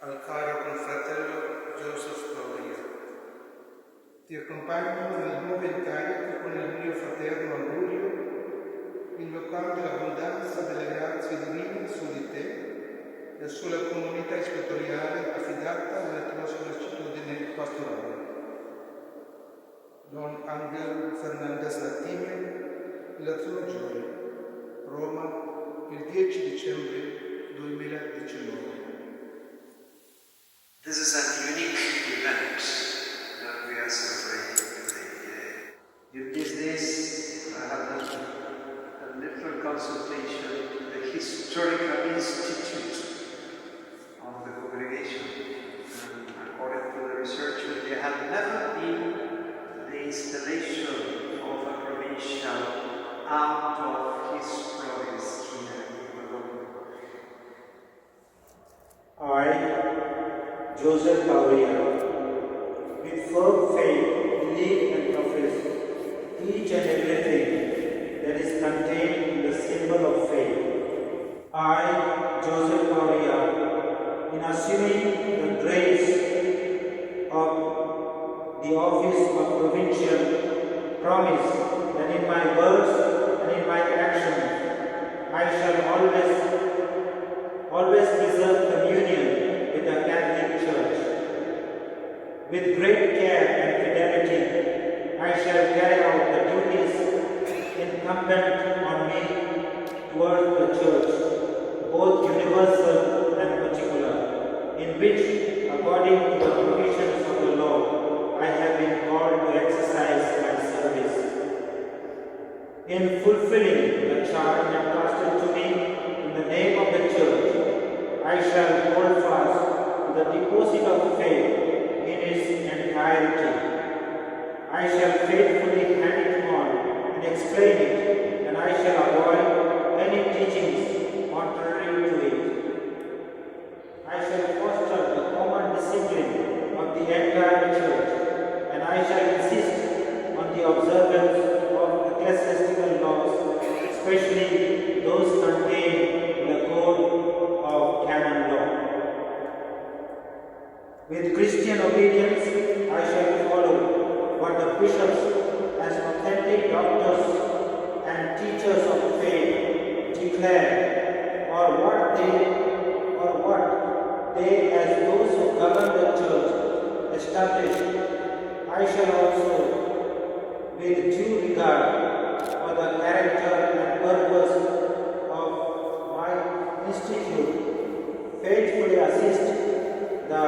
al caro confratello Joseph Maria. Ti accompagno nel nuovo incarico con il mio fraterno augurio, invocando l'abbondanza delle grazie divine su di te e sulla comunità ispettoriale affidata nella tua sollecitudine pastorale. Don Angel Fernandez Latime, Ilazzurro Gioia, Roma, il 10 dicembre 2019. This is an unique event that we are celebrating today. In these days, I have done a little consultation to the Historical Institute of the congregation. And according to the researchers, there had never been the installation of a provincial out of his province here in Bologna. I, Joseph Maria, with firm faith, believe and profess each and everything that is contained in the symbol of faith. I, Joseph Maria, in assuming the grace of the office of provincial, promise that in my words and in my actions I shall always preserve communion with the Catholic Church. With great care and fidelity, I shall carry out the duties incumbent on me towards the Church, both universal and particular, in which, according to the provisions of the law, I have been called to exercise my service. In fulfilling the charge entrusted to me in the name of the Church, I shall hold fast to the deposit of faith in its entirety. I shall faithfully hand it on and explain it, and I shall avoid any teachings contrary to it. I shall foster the common discipline of the entire Church, and I shall insist on the observance of ecclesiastical laws, especially those contained in the Code of Canon Law. With Christian obedience, I shall follow what the bishops, as authentic doctors and teachers of faith, declare, or what they, as those who govern the Church, establish. I shall also, with due regard for the character and purpose of my institute, faithfully assist the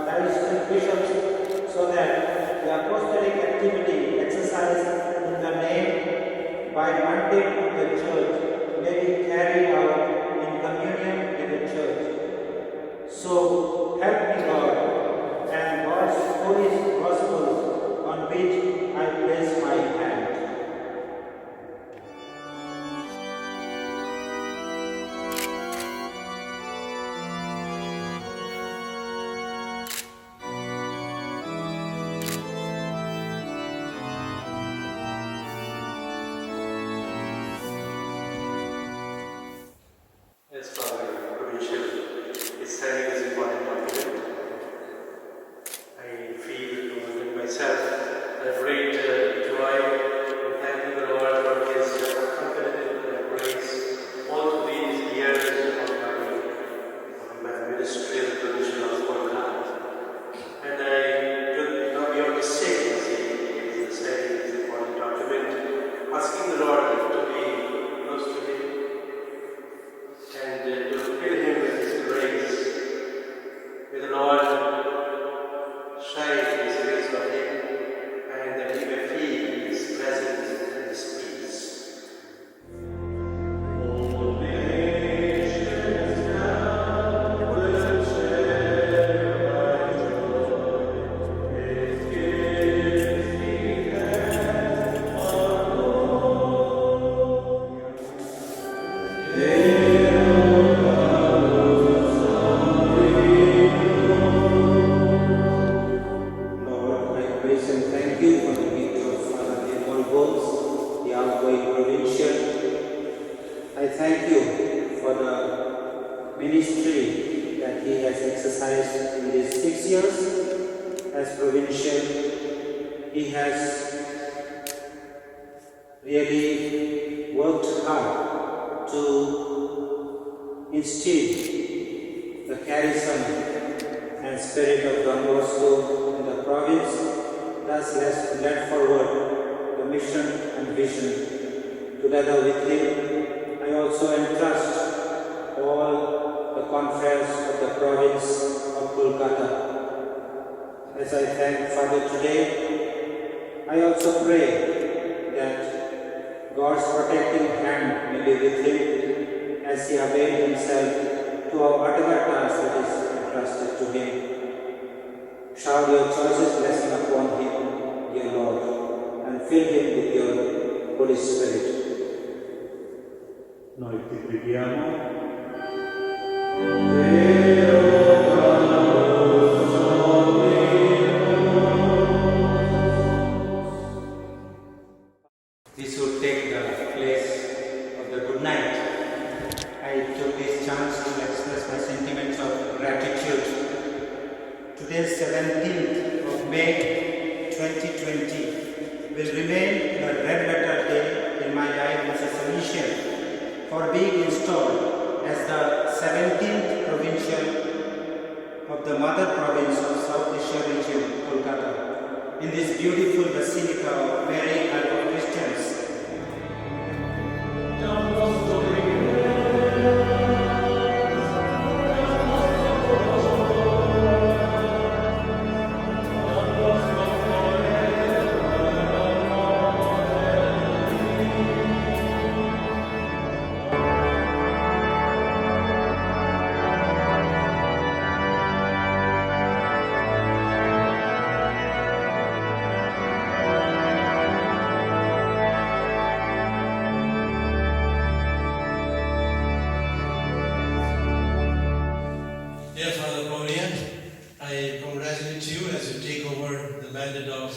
diocese bishops so that the apostolic activity exercised in the name by mandate of the Church may be carried out in communion with the Church. So help me God and God's holy gospel on which I place my hand. As Father Provincial is signing this important document, I feel within myself a great joy in thanking the Lord for His accompanying grace all these years of my ministry as a provincial of Bologna. And I do not beyond the same as He is signing this important document, asking the Lord to be close to Him and to fill Him with His grace. May the Lord shine His grace on Him, and that He may feel His presence and His peace. All nations now will share. exercised in these 6 years as provincial. He has really worked hard to instill the charism and spirit of Don Bosco in the province, thus led forward the mission and vision. Together with him, I also entrust all the confreres of the province of Kolkata. As I thank Father today, I also pray that God's protecting hand may be with him as he availed himself to whatever task that is entrusted to him. Shower your choices blessing upon him, dear Lord, and fill him with your Holy Spirit. Noi ti preghiamo. This would take the place of the good night. I took this chance to express my sentiments of gratitude. Today, 17th of May 2020, will remain a red letter day in my life as a Salesian for being installed as the 17th Provincial of the Mother Province of South Asia region, Kolkata, in this beautiful Basilica of Mary and of Christians. Dear Father Provincial, I congratulate you as you take over the mandate of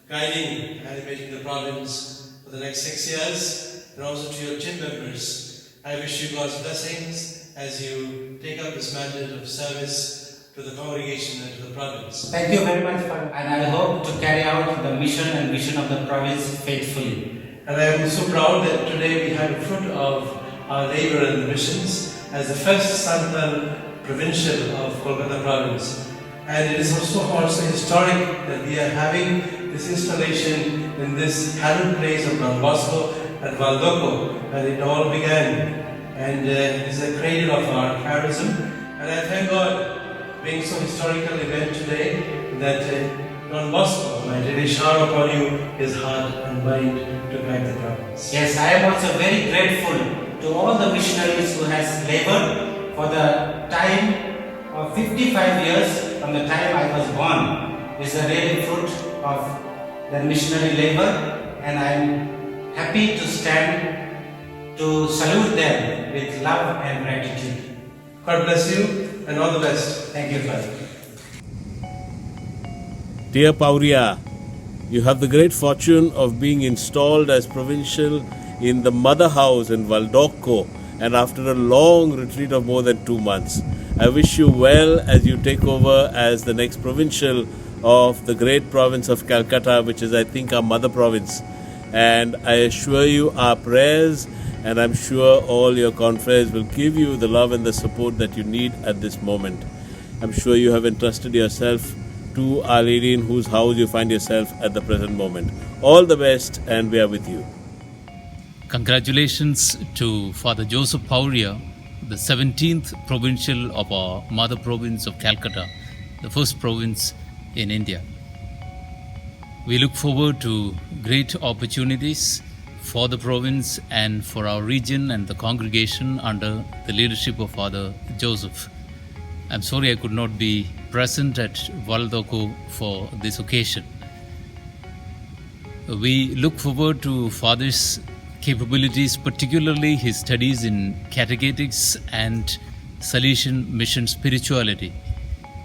guiding and animating the province for the next 6 years, and also to your team members. I wish you God's blessings as you take up this mandate of service to the congregation and to the province. Thank you very much, Father. And I hope to carry out the mission and vision of the province faithfully. And I am so proud that today we have the fruit of our labor and missions as the first Santal Provincial of Kolkata province. And it is also historic that we are having this installation in this hallowed place of Don Bosco at Valdocco, where it all began. And it is the cradle of our charism. And I thank God, being so historical event today, that Don Bosco might really shower upon you his heart and mind to guide the province. Yes, I am also very grateful to all the missionaries who has labored for the time of 55 years from the time I was born. Is the really fruit of their missionary labor, and I am happy to stand to salute them with love and gratitude. God bless you and all the best. Thank you, Father. Dear Pauria, you have the great fortune of being installed as provincial in the mother house in Valdocco, and after a long retreat of more than 2 months. I wish you well as you take over as the next provincial of the great province of Calcutta, which is, I think, our mother province. And I assure you our prayers, and I'm sure all your confreres will give you the love and the support that you need at this moment. I'm sure you have entrusted yourself to Our Lady in whose house you find yourself at the present moment. All the best, and we are with you. Congratulations to Father Joseph Pauria, the 17th Provincial of our Mother Province of Calcutta, the first province in India. We look forward to great opportunities for the province and for our region and the congregation under the leadership of Father Joseph. I'm sorry I could not be present at Valdocco for this occasion. We look forward to Father's capabilities, particularly his studies in catechetics and Salesian mission spirituality,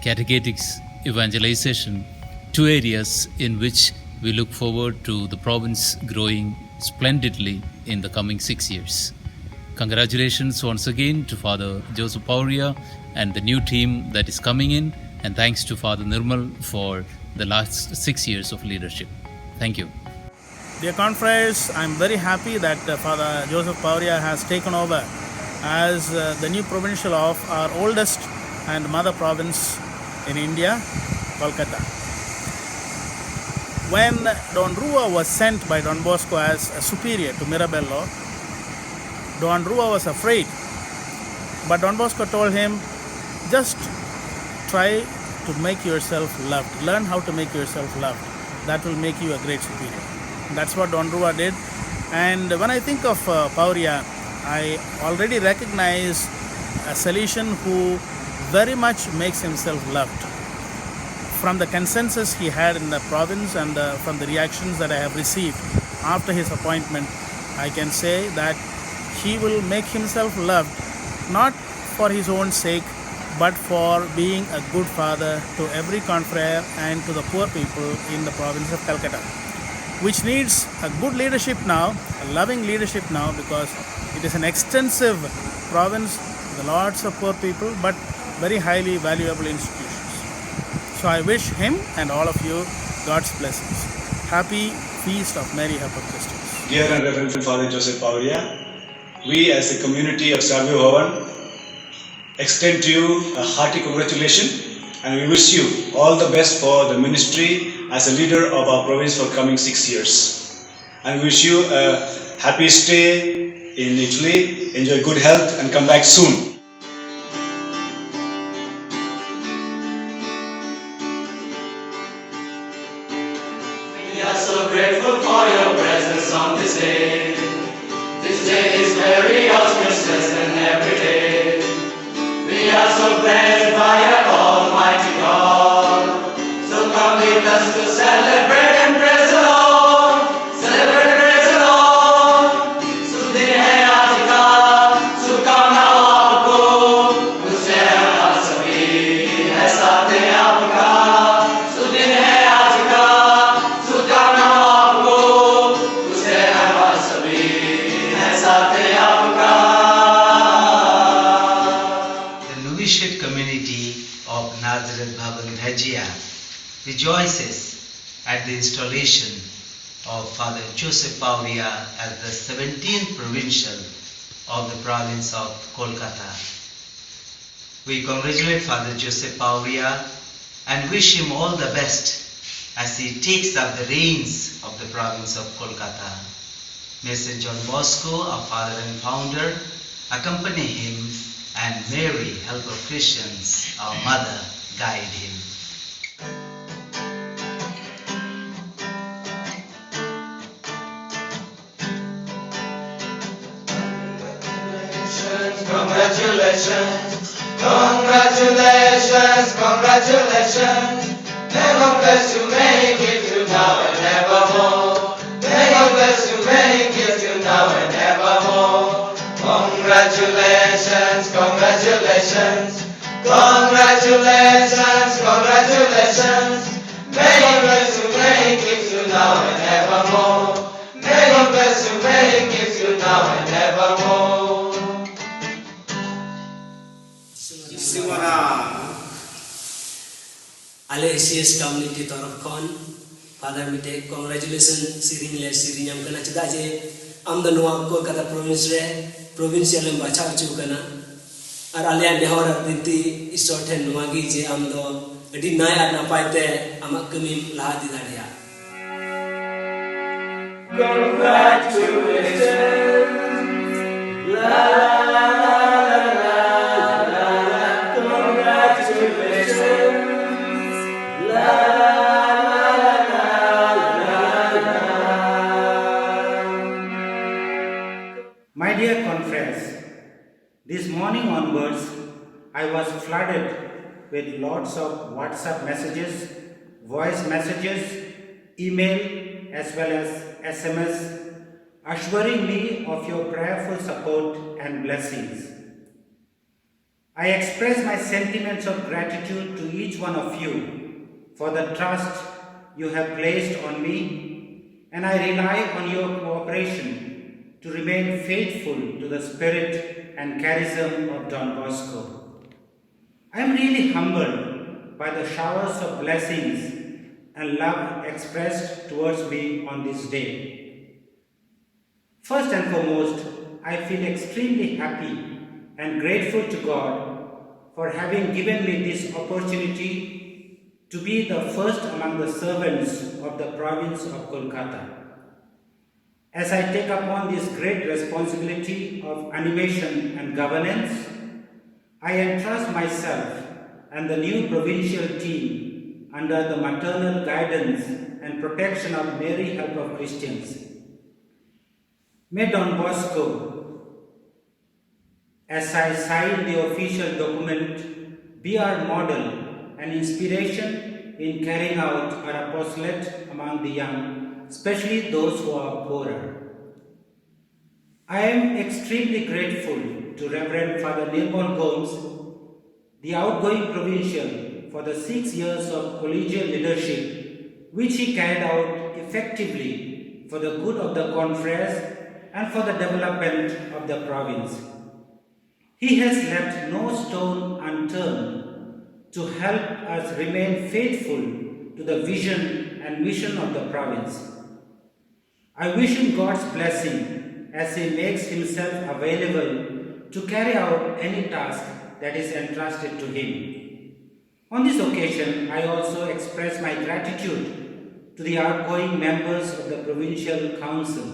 catechetics, evangelization, 2 areas in which we look forward to the province growing splendidly in the coming 6 years. Congratulations once again to Father Joseph Pauria and the new team that is coming in, and thanks to Father Nirmal for the last 6 years of leadership. Thank you. Dear confreres, I'm very happy that Father Joseph Pauria has taken over as the new provincial of our oldest and mother province in India, Kolkata. When Don Rua was sent by Don Bosco as a superior to Mirabello, Don Rua was afraid. But Don Bosco told him, just try to make yourself loved. Learn how to make yourself loved. That will make you a great superior. That's what Don Rua did. And when I think of Pauria, I already recognize a Salesian who very much makes himself loved. From the consensus he had in the province and from the reactions that I have received after his appointment, I can say that he will make himself loved, not for his own sake, but for being a good father to every confrere and to the poor people in the province of Calcutta, which needs a good leadership now, a loving leadership now, because it is an extensive province with lots of poor people, but very highly valuable institutions. So I wish him and all of you God's blessings. Happy Feast of Mary Help of Christians. Dear and Reverend Father Joseph Pauria, we as the community of Savio Bhavan extend to you a hearty congratulations, and we wish you all the best for the ministry as a leader of our province for coming 6 years. And wish you a happy stay in Italy, enjoy good health and come back soon. We are so grateful for your presence on this day. This day is very auspicious and every day. We are so blessed by our Almighty God. So come with us to celebrate and praise the Lord. Celebrate and praise the Lord. Sudhin hai aaj ka, sukana aapko. Usse hum sabhi hai saath aapka. Sudhin hai aaj ka, sukana aapko. Usse hum sabhi hai saath aapka. Novitiate community of Nazareth Bhavan Bhajia rejoices at the installation of Father Joseph Pauria as the 17th provincial of the province of Kolkata. We congratulate Father Joseph Pauria and wish him all the best as he takes up the reins of the province of Kolkata. May St. John Bosco, our father and founder, accompany him, and Mary, help of Christians, our mother, guide him. Congratulations, congratulations, congratulations. May God bless you, may He give you now and evermore. May God bless you, may He give you now and evermore. Congratulations, congratulations, congratulations, congratulations. May God bless you, may He give you now and evermore. May God bless you, may He give you now and evermore. Ale ACS community taraf kon father mite congratulations siring le siring am kana chida je am the noa Kolkata province re provincial em bacha chu kana ar ale ande hor binti isothen noa gi je am do adi naya na paite amak kami laha di daria. Congratulations, la la la la la, congratulations, la la la la. My dear confreres, this morning onwards, I was flooded with lots of WhatsApp messages, voice messages, email, as well as SMS, assuring me of your prayerful support and blessings. I express my sentiments of gratitude to each one of you for the trust you have placed on me, and I rely on your cooperation to remain faithful to the spirit and charism of Don Bosco. I am really humbled by the showers of blessings and love expressed towards me on this day. First and foremost, I feel extremely happy and grateful to God for having given me this opportunity to be the first among the servants of the province of Kolkata. As I take upon this great responsibility of animation and governance, I entrust myself and the new provincial team under the maternal guidance and protection of Mary Help of Christians. May Don Bosco, as I sign the official document, be our model and inspiration in carrying out our apostolate among the young, especially those who are poorer. I am extremely grateful to Reverend Father Nirmal Gomes, the outgoing provincial, for the 6 years of collegial leadership which he carried out effectively for the good of the confreres and for the development of the province. He has left no stone unturned to help us remain faithful to the vision and mission of the province. I wish him God's blessing as he makes himself available to carry out any task that is entrusted to him. On this occasion, I also express my gratitude to the outgoing members of the Provincial Council,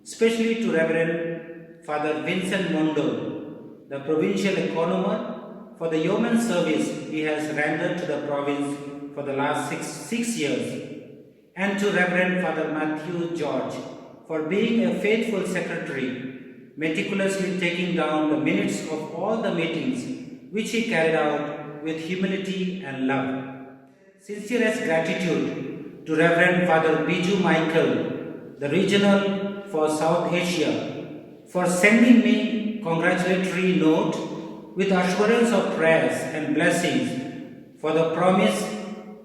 especially to Reverend Father Vincent Mondo, the Provincial Economer, for the yeoman service he has rendered to the province for the last six years, and to Reverend Father Matthew George for being a faithful secretary, meticulously taking down the minutes of all the meetings which he carried out with humility and love. Sincerest gratitude to Reverend Father Biju Michael, the Regional for South Asia, for sending me congratulatory note with assurance of prayers and blessings for the promise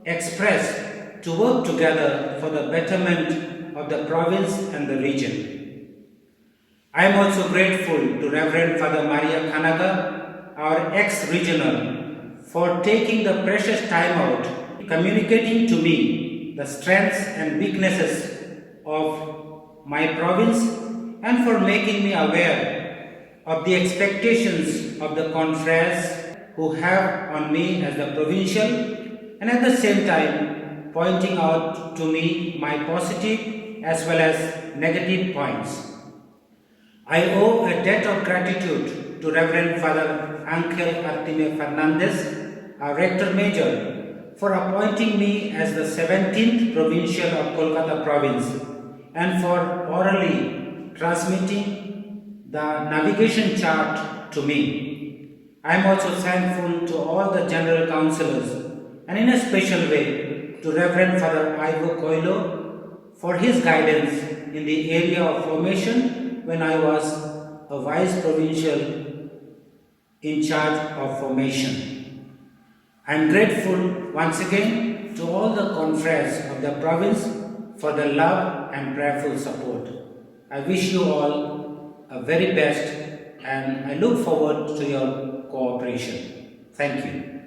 expressed to work together for the betterment of the province and the region. I am also grateful to Reverend Father Maria Kanaga, our ex-regional, for taking the precious time out, communicating to me the strengths and weaknesses of my province, and for making me aware of the expectations of the confreres who have on me as the provincial, and at the same time pointing out to me my positive as well as negative points. I owe a debt of gratitude to Reverend Father Angel Artime Fernandez, our Rector Major, for appointing me as the 17th Provincial of Kolkata Province and for orally transmitting the navigation chart to me. I am also thankful to all the General Councillors and in a special way to Reverend Father Ivo Coelho for his guidance in the area of formation when I was a Vice Provincial in charge of formation. I am grateful once again to all the confreres of the province for the love and prayerful support. I wish you all a very best and I look forward to your cooperation. Thank you.